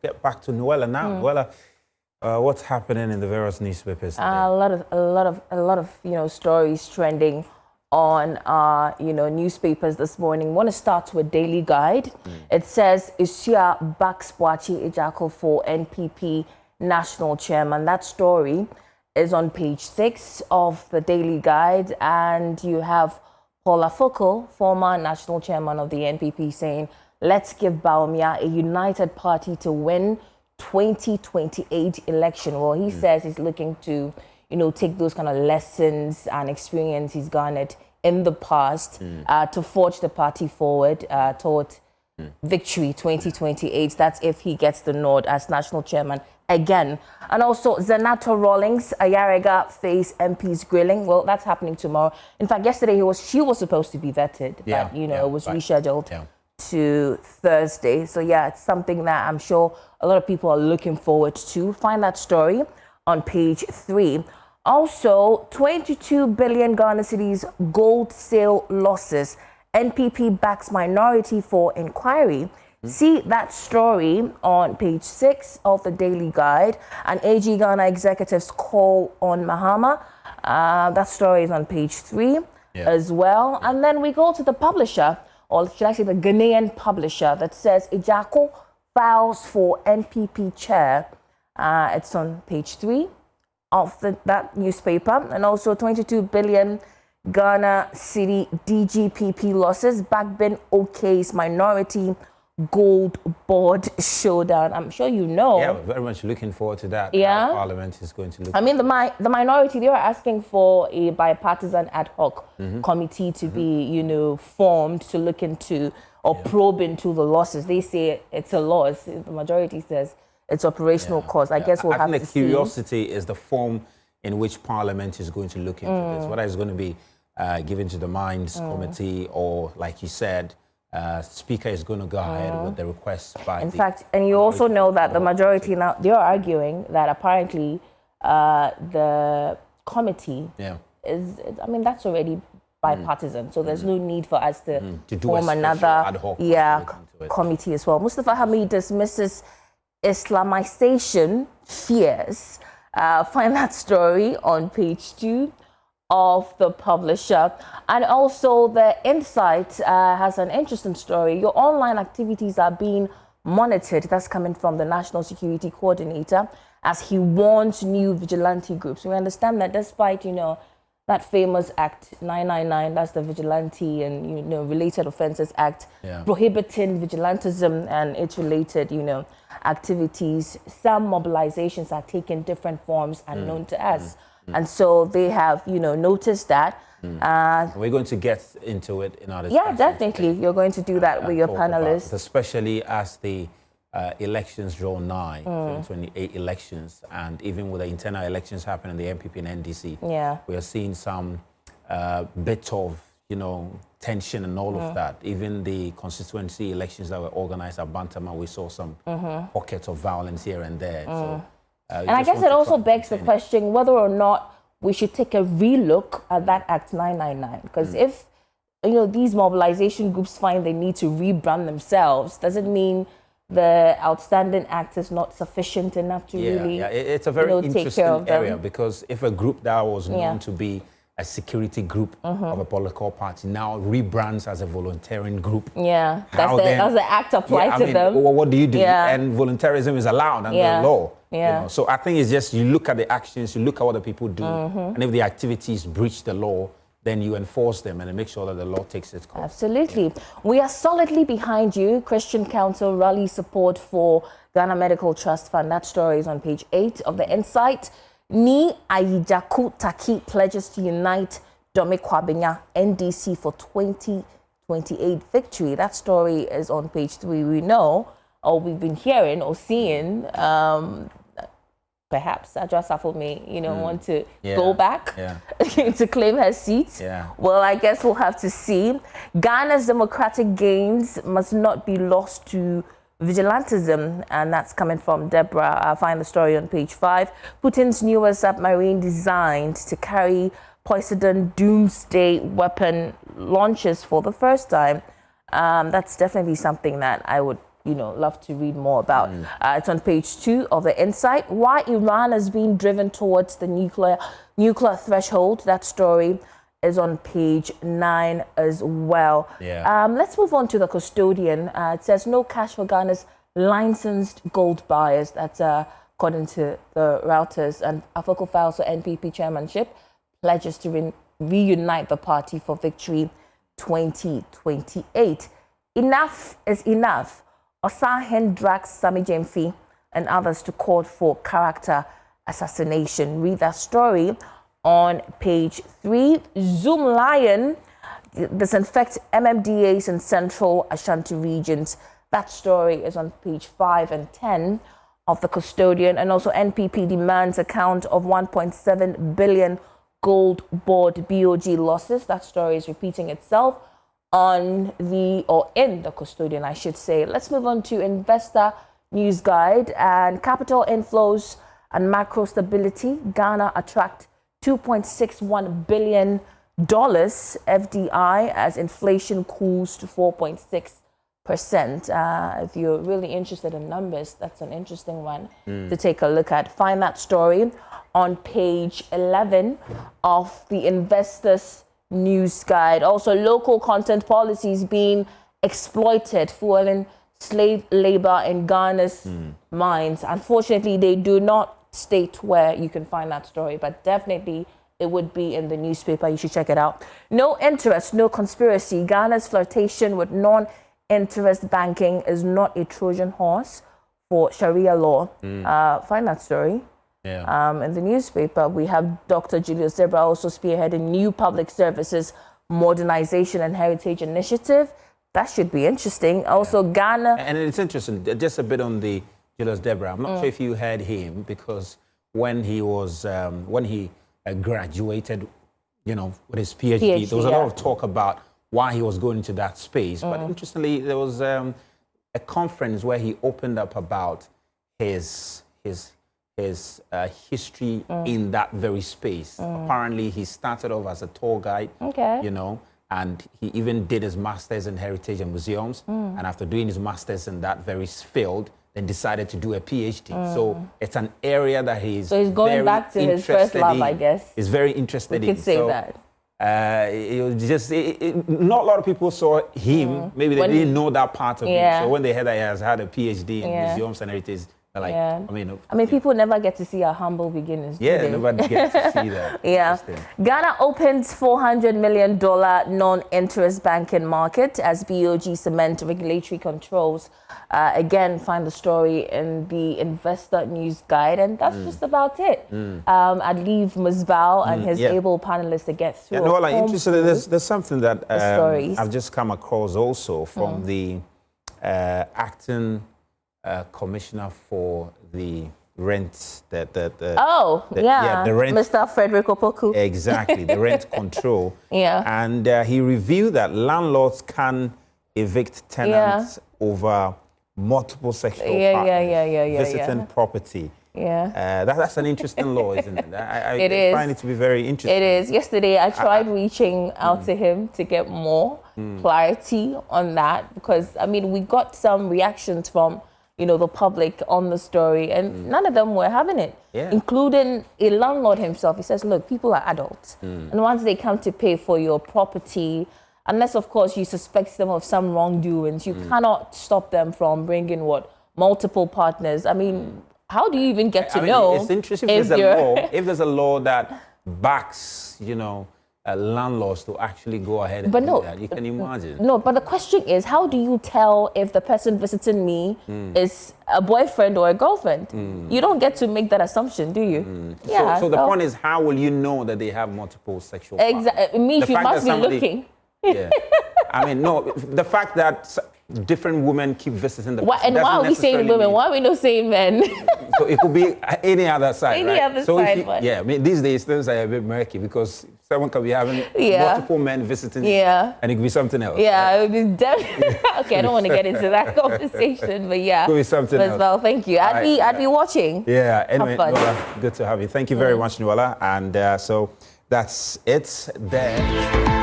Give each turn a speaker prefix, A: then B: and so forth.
A: get back to Noella now. Noella, what's happening in the various newspapers today?
B: A lot of stories trending on newspapers this morning. I want to start with Daily Guide. It says Isia backs Boachi Ejako for NPP national chairman. That story is on page 6 of the Daily Guide, and you have Paula Foko, former national chairman of the NPP, saying, let's give Baumia a united party to win 2028 election. Well, he says he's looking to, take those kind of lessons and experience he's garnered in the past to forge the party forward toward victory 2028. That's if he gets the nod as national chairman again. And also, Zenato Rawlings, Ayarega face MP's grilling. Well, that's happening tomorrow. In fact, yesterday she was supposed to be vetted, but it was rescheduled to Thursday. So yeah, it's something that I'm sure a lot of people are looking forward to. Find that story on page 3. Also, 22 billion Ghana cedis gold sale losses. NPP backs minority for inquiry. See that story on page 6 of the Daily Guide. And AG Ghana executives call on Mahama. That story is on page 3 as well. And then we go to the publisher, or should I say the Ghanaian publisher, that says Ejako files for NPP chair. It's on page 3 of that newspaper. And also 22 billion Ghana city DGPP losses. Backbin OK's minority gold board showdown. I'm sure you know.
A: Yeah, very much looking forward to that.
B: Yeah.
A: Parliament is going to look.
B: I mean, the minority, they were asking for a bipartisan ad hoc committee to be, formed to look into or probe into the losses. They say it's a loss. The majority says it's operational cost. I guess we'll have to see.
A: I think the curiosity is the form in which Parliament is going to look into this. Whether it's going to be given to the Mines Committee or, like you said, Speaker is going to go ahead with the request by.
B: In fact, and you also know that the majority now, they are arguing that apparently the committee is, that's already bipartisan. So there's no need for us to form another ad hoc committee as well. Mustafa Hamid dismisses Islamization fears. Find that story on page 2 of the publisher. And also the Insight has an interesting story. Your online activities are being monitored. That's coming from the National Security Coordinator as he warns new vigilante groups. We understand that despite, that famous Act 999, that's the Vigilante and, Related Offences Act, prohibiting vigilantism and its related, activities, some mobilizations are taking different forms unknown to us. And so they have, noticed that.
A: We're going to get into it in our discussion.
B: Yeah, definitely. You're going to do that with your panelists.
A: Especially as the elections draw nigh, 2028 elections, and even with the internal elections happening in the MPP and NDC, we are seeing some bit of, tension and all of that. Even the constituency elections that were organized at Bantama, we saw some pockets of violence here and there. So,
B: and I guess it also begs the question whether or not we should take a relook at that Act 999. Because if, these mobilization groups find they need to rebrand themselves, does it mean the outstanding act is not sufficient enough to really
A: it's a very interesting area, because if a group that was known to be a security group of a political party now rebrands as a volunteering group.
B: Yeah, does the act apply to them?
A: Well, what do you do? And voluntarism is allowed under the law. So I think it's just you look at the actions, you look at what the people do, and if the activities breach the law, then you enforce them and make sure that the law takes its course. Absolutely.
B: We are solidly behind you. Christian Council rally support for Ghana Medical Trust Fund. That story is on page 8 of the Insight. Ni Ayijaku Taki pledges to unite Dome Kwabenya NDC for 2028 victory. That story is on page 3. We know, or we've been hearing or seeing, perhaps Adjoa Safo may, want to go back to claim her seat. Well, I guess we'll have to see. Ghana's democratic gains must not be lost to vigilantism, and that's coming from Deborah. I'll find the story on page 5. Putin's newest submarine designed to carry Poseidon doomsday weapon launches for the first time. That's definitely something that I would love to read more about. It's on page 2 of the Insight. Why Iran is being driven towards the nuclear threshold. That story is on page 9 as well.
A: Yeah.
B: Let's move on to the Custodian. It says no cash for Ghana's licensed gold buyers. That's according to the Reuters. And Afoko files for NPP chairmanship pledges to reunite the party for victory 2028. Enough is enough. Osahen drags Sami Jemfi and others to court for character assassination. Read that story on page 3. Zoom Lion disinfect MMDAs in central Ashanti regions. That story is on page 5 and 10 of the Custodian. And also NPP demands account of 1.7 billion gold board BOG losses. That story is repeating itself in the Custodian, I should say. Let's move on to Investor News Guide and capital inflows and macro stability. Ghana attract $2.61 billion FDI as inflation cools to 4.6%. If you're really interested in numbers, that's an interesting one to take a look at. Find that story on page 11 of the Investors News Guide. Also, local content policies being exploited, fueling slave labor in Ghana's mines. Unfortunately, they do not state where you can find that story, but definitely it would be in the newspaper. You should check it out. No interest, no conspiracy. Ghana's flirtation with non-interest banking is not a Trojan horse for Sharia law. Find that story.
A: Yeah.
B: In the newspaper, we have Dr. Julius Zebra also spearheading new public services modernization and heritage initiative. That should be interesting. Also, Ghana.
A: And it's interesting, just a bit on the Julius Zebra. I'm not sure if you heard him, because when he was, graduated, with his PhD, there was a lot of talk about why he was going into that space. But interestingly, there was a conference where he opened up about his history in that very space. Apparently, he started off as a tour guide, and he even did his master's in heritage and museums. And after doing his master's in that very field, then decided to do a PhD. So it's an area that he's
B: going back to his first love, I guess.
A: He's very interested in.
B: You could say that.
A: It was just, not a lot of people saw him. Maybe they didn't know that part of him. So when they heard that he has had a PhD in museums and heritage, like, I mean, people never get to see our humble beginnings.
B: Nobody
A: gets to see that.
B: Ghana opens $400 million non-interest banking market as BOG cement regulatory controls. Again, find the story in the Investor News Guide, and that's just about it. I'd leave Musbao and his able panelists to get through.
A: Interested. There's something that I've just come across also from the acting commissioner for the rent, the rent,
B: Mr. Frederick Opoku.
A: Exactly, the rent control. And he revealed that landlords can evict tenants over multiple sexual partners visiting property. That's an interesting law, isn't it? I find it to be very interesting.
B: It is. Yesterday, I tried reaching out to him to get more clarity on that, because, I mean, we got some reactions from the public on the story, and none of them were having it, including a landlord himself. He says, look, people are adults, and once they come to pay for your property, unless, of course, you suspect them of some wrongdoings, you cannot stop them from bringing multiple partners. I mean, how do you even get to know?
A: It's interesting if there's a law that backs, landlords to actually go ahead and do that. You can imagine.
B: No, but the question is, how do you tell if the person visiting me is a boyfriend or a girlfriend? You don't get to make that assumption, do you?
A: So the point is, how will you know that they have multiple sexual partners?
B: Exactly. It means you must be looking.
A: I mean, no, the fact that different women keep visiting the person.
B: And why are we saying women? Why are we not saying men?
A: So it could be any other side,
B: any other side.
A: I mean, these days things are a bit murky, because someone can be having multiple men visiting, and it could be something else.
B: It would be definitely. Okay, I don't want to get into that conversation, but it could
A: be something else.
B: Well, thank you. I'd be watching.
A: Anyway, Nuala, good to have you. Thank you very much, Nuala. And so that's it there.